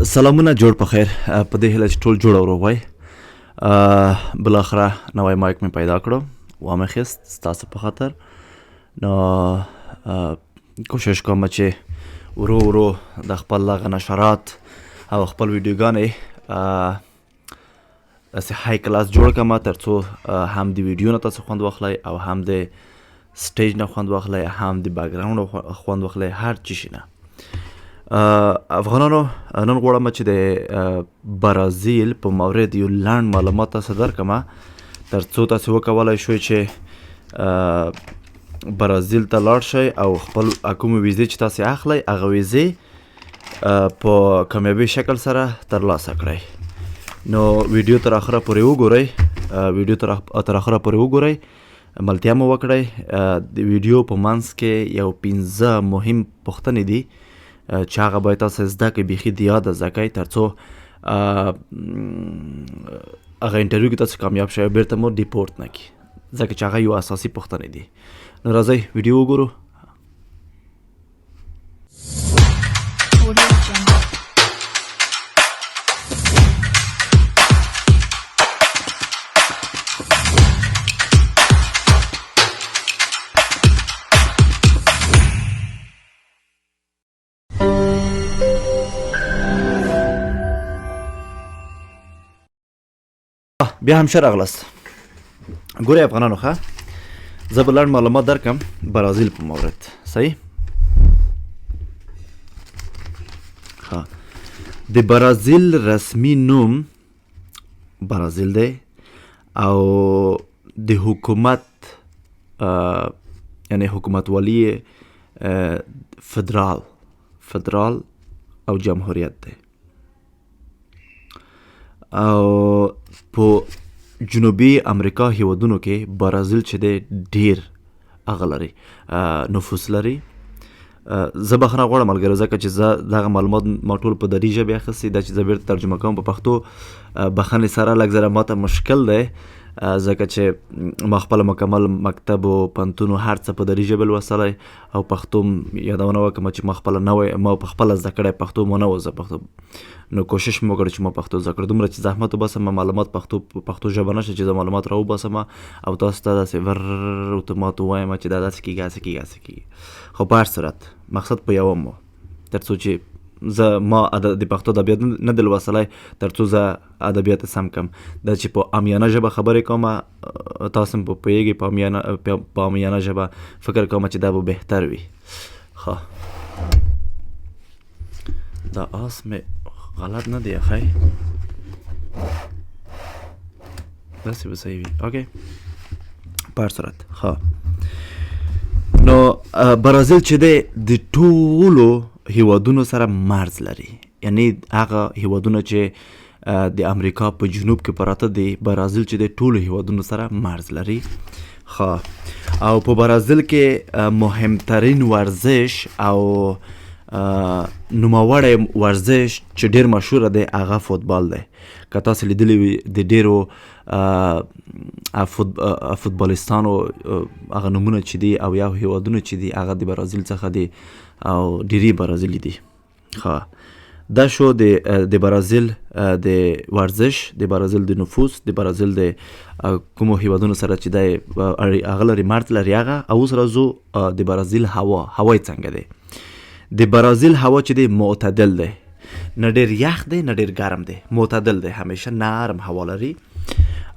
سلامونه جوړ په خیر په دې هیله چې ټول جوړ او روغ وای. بالاخره نوی مایک مې پیدا کړو وامې خیست ستاسو په خاطر. نو کوشش کوم چې ورو ورو د خپل دغه نشرات او خپل ویډیوګانې داسې های کلاس جوړ کړم تر څو هم د ویډیو نه تاسو خوند واخلئ او هم د سټیج نه خوند واخلئ هم د بیکګراوند خوند واخلئ هر چی شي نه. افغانانو نن غواړم چې د برازیل په مورد یو لنډ معلومات تاسو درکړم تر څو تاسو وکولای شئ چې برازیل ته لاړ شئ او خپل کومې ویزې چې تاسو اخلئ هغه ویزې په کامیابي شکل سره ترلاسه کړئ. نو ویډیو تر اخره پورې وګورئ، تر اخره پورې وګورئ، ملتیا مو وکړئ. د ویډیو په منځ کې یو 15 مهم پوښتنې دي چې هغه باید تاسو زده کړئ، بیخي د یاده زده کړئ تر څو هغه انټرویو کې تاسو کامیاب شئ بیرته مو ډیپورټ نه کړي، ځکه چې هغه یو اساسي پوښتنې دي. نو راځئ ویډیو وګورو. بیا هم ښه راغلاست. ګورئ افغانانو ښه زه به لنډ معلومات درکړم برازیل په مورد. صحیح ښه د برازیل رسمي نوم برازیل دی او د حکومت یعنی حکومتوالی فدرال او جمهوریت دی او په جنوبي امریکا هیوادونو کې برازیل چې دی ډیر هغه لري نفوس لري. زه بخښنه غواړم ملګرو ځکه چې زه دغه معلومات ما ټول په دري ژبې اخیستي دا چې زه بیرته ترجمه کوم په پښتو بخښنې سره لږ ذره ماته مشکل دی ځکه چې ما خپله مکمل مکتب و پوهنتون و هر څه په دري ژبه لوستلی او پښتو یادونه وکړم چې ما په خپله زده کړی پښتو مو نه و زه پښتو، نو کوشش مې وکړ چې ما پښتو زده کړم. دومره چې زحمت وباسم معلومات پښتو ژبه نشته چې زه معلومات راوباسم او تاسو ته داسې اتومات ووایم چې دا داسې کېږي هسې کېږي. خو په هر صورت مقصد په یوه مو تر څو چې ما د پښتو ادبیات نه دی لوستلی تر څو زه ادبیات سم کړم دا چې په عامیانه ژبه خبرې کوم تاسو هم پوهیږئ په عامیانه ژبه فکر کوم چې دا به بهتر وي. ښه دا آس مې غلط نه دی ښی داسې به صحیح وي. اوکې په هر صورت ښه نو برازیل چې دی د ټولو هیوادونو سره مرز لري، یعنی هغه هیوادونه چې د امریکا په جنوب کې پراته دي برازیل چې د ټولو هیوادونو سره مرز لري. ښه او په برازیل کې مهمترین ورزش او نوموړی ورزش چې ډیر مشهوره دی هغه فوتبال دی. که تاسو لیدلی وي د ډیرو فوتبالیستانو هغه نومونه چې دي او یا هیوادونه چې دي هغه د برازیل څخه دي او ډیری برازیلي دي. ښه دا شو د برازیل د ورزش، د برازیل د نفوس، د برازیل د کومو هیوادونو سره چې دی هغه لري مرز لري هغه. او اوس راځو د برازیل هوا څنګه دی. د برازیل هوا چې دی معتدل دی، نه ډیر یخ دی نه ډیر ګرم دی، معتدل دی، همیشه نرم هوا لري.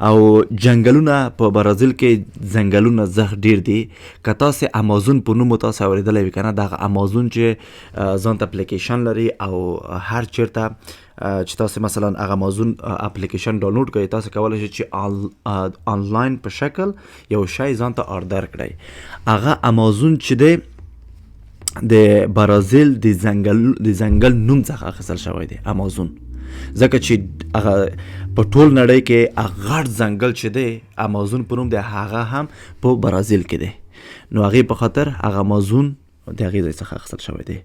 او جنګلونه په برازیل کې ځنګلونه زښت ډیر دي. که تاسې امازون په نوم تاسو اورېدلی وي که نه، دغه امازون چې ځان ته اپلیکیشن لري او هر چیرته چې تاسو مثلا هغه امازون اپلیکیشن ډاونلوډ کړئ تاسو کولی شئ چې آنلاین په شکل یو شی ځان ته آردر کړئ. هغه امازون چې دی د برازیل د ځنګل نوم څخه اخیستل شوی دی امازون، ځکه چې هغه په ټول نړۍ کې غټ ځنګل چې دی امازون په نوم دی هغه هم په برازیل کې دی. نو هغې په خاطر هغه امازون د هغې ځای څخه اخیستل شوی دی.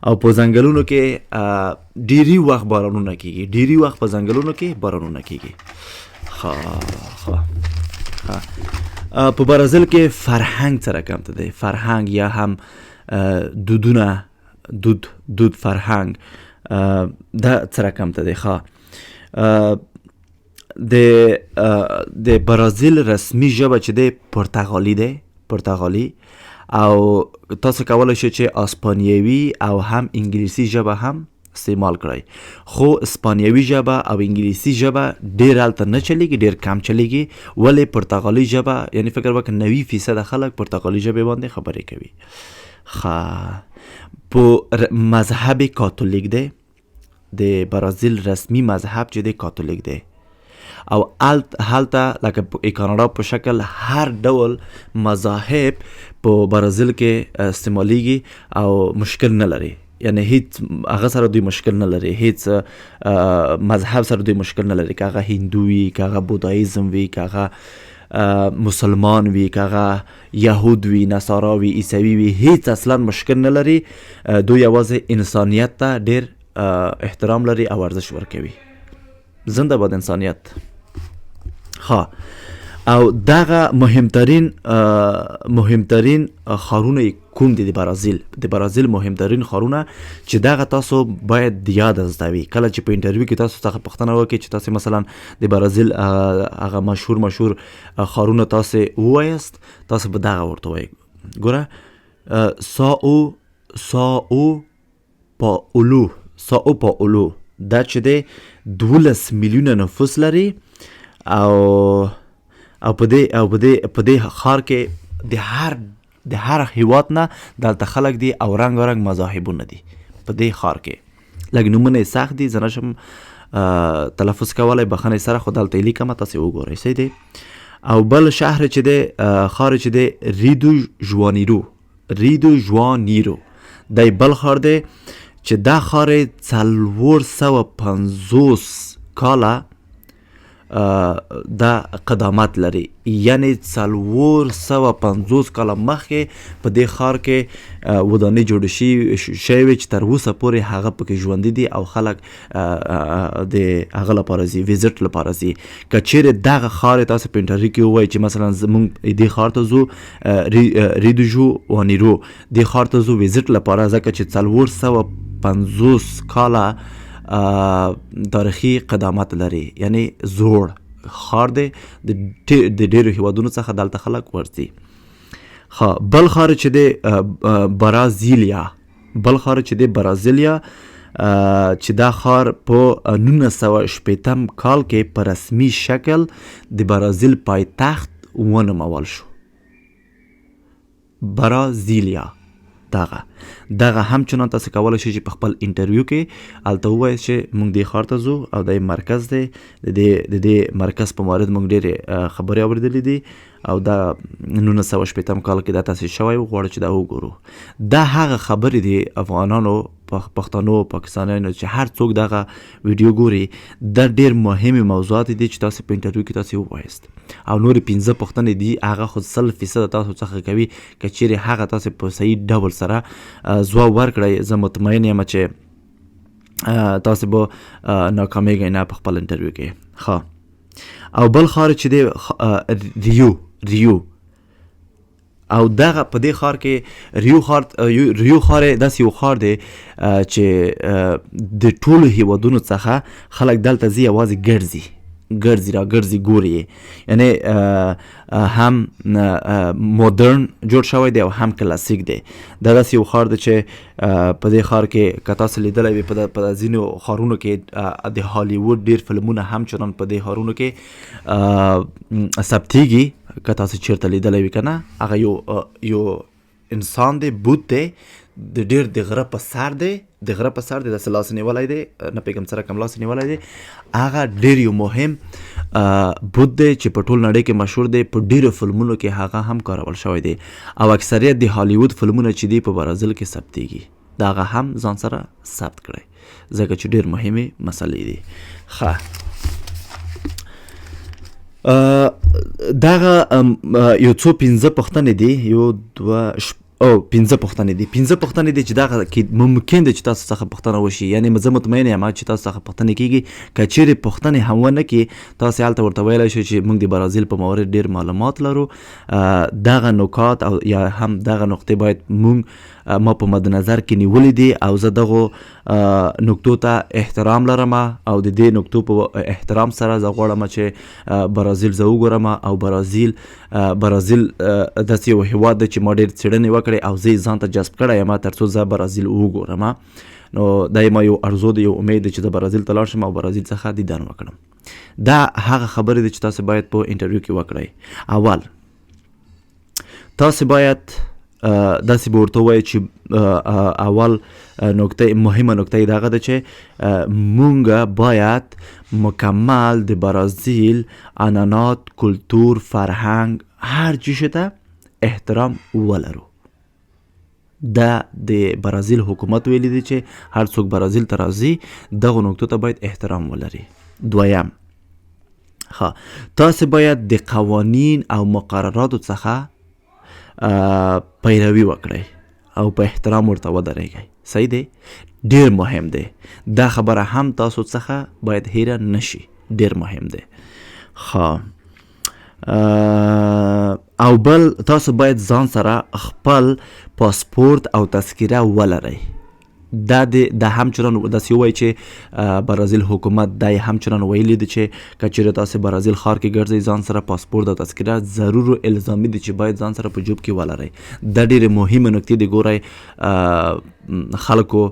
او په ځنګلونو کې ډیری وخت بارانونه کېږي، ډیری وخت په ځنګلونو کې بارانونه کېږي. په برازیل کې فرهنګ سره کمته دی. فرهنګ یا هم دود فرهنګ دا څه رقم ته دی ښه د برازیل رسمي ژبه چې دی پرتغالي او تاسو کولی شئ چې اسپانیوي او هم انګلیسي ژبه هم استعمال کړئ خو اسپانیوي ژبه او انګلیسي ژبه ډېر هلته نه چلیږي ډېر کم چلیږي ولې پرتغالي ژبه یعنی فکر وکړه 90% خلک پرتغالي ژبې باندې خبرې کوي په مذهب کاتولیک دی د برازیل رسمي مذهب چې دی کاتولیک دی او هلته لکه کاناډا په شکل هر ډول مذاهب په برازیل کې استعمالیږي او مشکل نه لري یعنی هیڅ هغه سره دوی مشکل نه لري هیڅ مذهب سره دوی مشکل نه لري که هغه هندو وي که هغه بودایزم وي که هغه مسلمان وي که هغه یهود وي نصارا وي عیسوي وي هیڅ اصلا مشکل نه لري دوی یوازې انسانیت ته ډېر احترام لري او ارزش ورکوي زنده باد انسانیت او دغه مهمترین خارونه کوم دي د برازیل مهمترین خارونه چې دغه تاسو باید یاد زده کله چې په انټرویو کې تاسو څخه پوښتنه وکړي چې تاسو مثلا د برازیل هغه مشهور خارونه تاسو ووایاست تاسو به دغه ورته وایي ګوره ساو پاولو دا چې دی 12 میلیونه نفوس لري او په دې ښار کې د هر هیواد نه دلته خلک دي او رنګ مذاهبونه دي په دې ښار کې لږ نومونه یې سخت دي زه نشم تلفظ کولی بخښنې سره خو دلته یې لیکمه تاسې وګورئ صحیح دی او بل شهر چې دی ښار چې دی ریدو ژوانیرو دی بل ښار دی چې دا ښار یې 450 کاله دا قدامت لري یعنی 450 کاله مخکې په دې ښار کې ودانۍ جوړې شوې وې چې تر اوسه پورې هغه پکې ژوندي دي او خلک د هغه لپاره ځي ویزټ لپاره ځي که چیرې دغه ښار تاسو په انټرویو کې ووایي چې مثلا زموږ دې ښار ته ځو ریو جو وانیرو دې ښار ته ځو ویزټ لپاره ځکه چې 450 کاله تاریخي قدامت لري یعنی زوړ ښار دی د ډېرو هیوادونو څخه دلته خلک ورځي بل ښار چې دی برازیلیا چې دا ښار په 1960 کال کې په رسمي شکل د برازیل پایتخت ونومول شو برازیلیا دغه همچنان تاسو کولی شئ چې په خپل انټرویو کې هلته ووایئ چې موږ دې ښار ته ځو او دا مرکز دی د دې مرکز په مورد موږ ډېرې خبرې اورېدلې دي او دا 1960 کال کې دا تاسیس شوی و غواړو چې دا وګورو دا هغه خبرې دي افغانانو پښتنو پاکستانیانو چې هر څوک دغه ویډیو ګوري دا ډېر مهمې موضوعات دي چې تاسو په انټرویو کې تاسو ووایاست او نورې 15 پوښتنې دي هغه خو 100% تاسو څخه کوي که چیرې هغه تاسو په صحیح ډول سره ځواب ورکړئ زه مطمئن یم چې تاسو به ناکامیږئ نه په خپل انټرویو کې او بل ښار چې دی ریو او دغه په دې ښار کې ریو ښار داسې یو ښار دی چې د ټولو هیوادونو څخه خلک دلته ځي یوازې ګرځي ګوري یعنی هم مدرن جوړ شوی دی او هم کلاسیک دی دا داسې یو ښار دی چې په دې ښار کې که تاسو لیدلی وي په ځینو ښارونو کې د هالیوډ ډېر فلمونه همچنان په دې ښارونو کې ثبتیږي که تاسو چیرته لیدلی وي که نه هغه یو انسان دی بوت دی د ډېر د غره په سر دی داسې لاس نیولی دی نه پوهېږم څه رقم لاس نیولی دی هغه ډېر یو مهم بوت دی چې په ټول نړۍ کې مشهور دی په ډېرو فلمونو کې هغه هم کارول شوی دی او اکثریت د هالیوډ فلمونه چې دی په برازیل کې ثبتیږي د هغه هم ځان سره ثبت کړئ ځکه چې ډېر مهمې مسلې دي دغه یو څو 15 پوښتنې دي یو دوه او 15 پوښتنې دي 15 پوښتنې دي چې دغه کې ممکن دي چې تاسو څخه پوښتنه وشي یعنی زه مطمئن یم چې تاسو څخه پوښتنه کیږي که چیرې پوښتنې هم ونه کړي تاسو هلته ورته ویلی شئ چې موږ د برازیل په مورد ډېر معلومات لرو دغه نکات او یا هم دغه نقطې باید موږ ما په مد نظر کې نیولې دي او زه دغو نکتو ته احترام لرم او د دې نکتو په احترام سره زه غواړم چې برازیل زه وګورم او برازیل داسې یو هیواد دی چې ما ډېر څېړنې وکړې او زه یې ځان ته جذب کړی یم تر څو زه برازیل وګورم نو دا ما یو ارزو دی یو امید دی چې زه برازیل ته لاړ شم او برازیل څخه دیدن وکړم دا هغه خبرې دي چې تاسو باید په انټرویو کې وکړئ اول تاسو باید داسې به ورته ووایئ چې اول مهمه نکته یې دغه ده چې مونږ باید مکمل د برازیل عنعنات کلتور فرهنګ هر چیز ته احترام ولرو دا د برازیل حکومت ویلی دی چې هر څوک برازیل ته راځي دغو نکتو ته باید احترام ولري دویم تاسو باید د قوانین او مقرراتو څخه پیروي وکړئ او په احترام ورته ودرېږئ صحیح دی ډېر مهم دی دا خبره هم تاسو څخه باید هیره نشي ډېر مهم دی او بل تاسو باید ځان سره خپل پاسپورت او تذکره ولرئ دا همچنان داسې ووایي چې برازیل حکومت دا یې همچنان ویلي دی چې که چېرې تاسې برازیل ښار کې ګرځئ ځان سره پاسپورت او تذکره ضرور و الزامي دی چې باید ځان سره په جوب کې ولرئ دا ډېرې مهمې نکتې دي ګورئ خلکو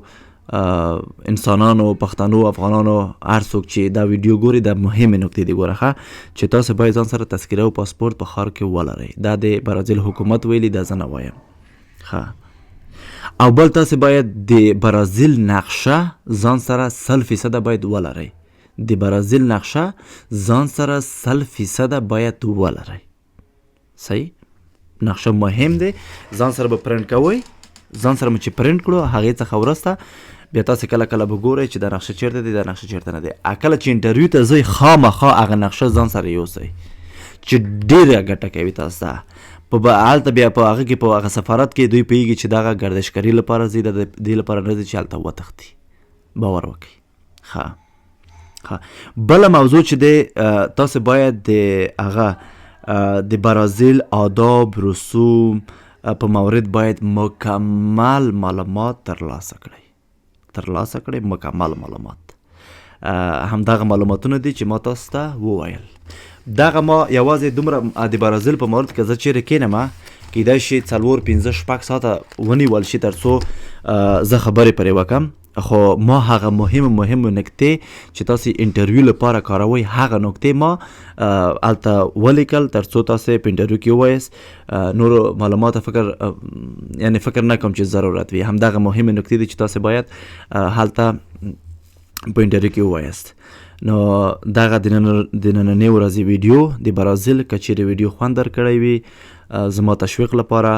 انسانانو پښتنو افغانانو هر څوک چې دا ویډیو ګوري دا مهمې نکتې دي ګوره چې تاسو باید ځان سره تذکره او پاسپورت په ښار کې ولرئ دا د برازیل حکومت ویلي دا زه نه وایم او بل تاسو باید د برازیل نقشه ځان سره 100% باید ولرئ د برازیل نقشه ځان سره 100% باید ولرئ صحیح نقشه مهم دی ځان سره به پرنټ کوئ ځان سره چې پرنټ کړو هغې څخه وروسته بیا تاسو کله کله به ګورئ چې دا نقشه چیرته دی دا نقشه چیرته نه دی کله چې انټرویو ته ځئ خامخا هغه نقشه ځان سره یوسئ چې ډېره ګټه کوي تاسو ته هلته بیا په هغه کې په هغه سفارت کې دوی پوهېږي چې دغه ګردشګري لپاره ځي د دې لپاره نه ځي چې هلته وتښتي باور وکړئ بله موضوع چې دی تاسو باید د هغه د برازیل آداب رسوم په مورد باید مکمل معلومات ترلاسه کړئ مکمل معلومات همدغه معلوماتونه دي چې ما تاسو ته وویل دغه ما یوازې دومره د برازیل په مورد کې زه چیرې کینم کیدای شي 4-5-6 ساعته ونیول شي تر څو زه خبرې پرې وکړم خو ما هغه مهم نکتې چې تاسو انټرویو لپاره کاروئ هغه نکتې ما هلته ولیکل تر څو تاسو په انټرویو کې ووایاست نورو معلوماتو فکر نه کوم چې ضرورت وي همدغه مهمې نکتې دي چې تاسو باید هلته په انټرویو کې ووایاست نو دغه د نننۍ ورځې ویډیو د برازیل که چیرې ویډیو خوند درکړی وي زما تشویق لپاره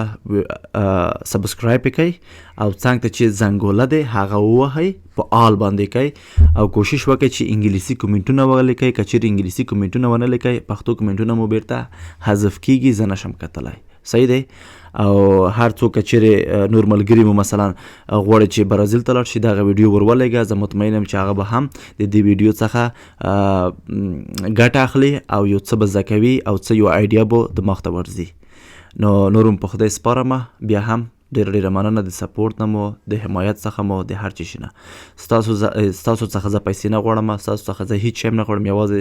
سبسکرایب کړئ او څنګ ته چې زنګوله دی هغه ووهئ په آل باندې کوئ او کوشش وکړئ چې انګلیسي کومنټونه ولیکئ که چیرې انګلیسي کومنټونه ونه لیکئ پښتو کومنټونه مو بیرته حذف کیږي زه نشم کتلی صحیح دی او هر څوک چیرې نور ملګري مو مثلا غواړي چې برازیل ته لاړ شي دغه ویډیو ورولېږه زه مطمئن یم چې هغه به هم د دې ویډیو څخه ګټه اخلي او یو څه به زده کوي او څه یو آیډیا به دماغ ته ورځي نو نور هم په خدای سپارم بیا هم ډېره مننه د سپورټ نه مو د حمایت څخه مو د هر چیز نه ستاسو څخه زه پیسې نه غواړم ستاسو څخه زه هیڅ شی نه غواړم یوازې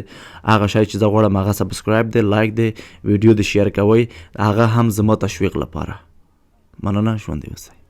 هغه شی چې زه غواړم هغه سبسکرایب دی لایک دی ویډیو د شیر کوئ هغه هم زما تشویق لپاره مننه ژوندي اوسئ